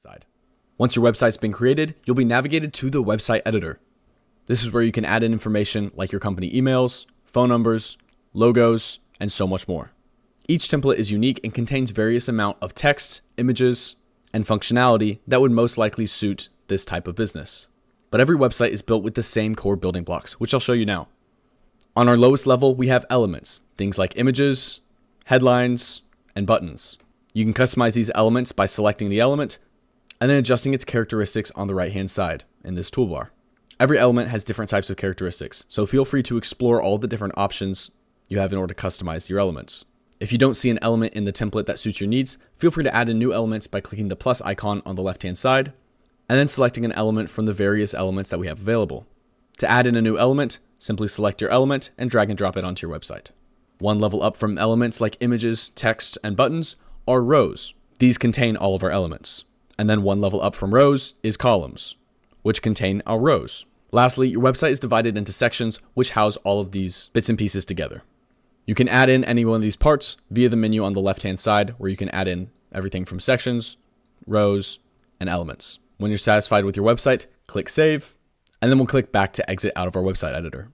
side. Once your website's been created, you'll be navigated to the website editor. This is where you can add in information like your company emails, phone numbers, logos, and so much more. Each template is unique and contains various amount of text, images, and functionality that would most likely suit this type of business. But every website is built with the same core building blocks, which I'll show you now. On our lowest level, we have elements, things like images, headlines, and buttons. You can customize these elements by selecting the element and then adjusting its characteristics on the right-hand side in this toolbar. Every element has different types of characteristics, so feel free to explore all the different options you have in order to customize your elements. If you don't see an element in the template that suits your needs, feel free to add in new elements by clicking the plus icon on the left-hand side and then selecting an element from the various elements that we have available. To add in a new element, simply select your element and drag and drop it onto your website. One level up from elements like images, text, and buttons are rows. These contain all of our elements. And then one level up from rows is columns, which contain our rows. Lastly, your website is divided into sections which house all of these bits and pieces together. You can add in any one of these parts via the menu on the left-hand side, where you can add in everything from sections, rows, and elements. When you're satisfied with your website, click Save, and then we'll click back to exit out of our website editor.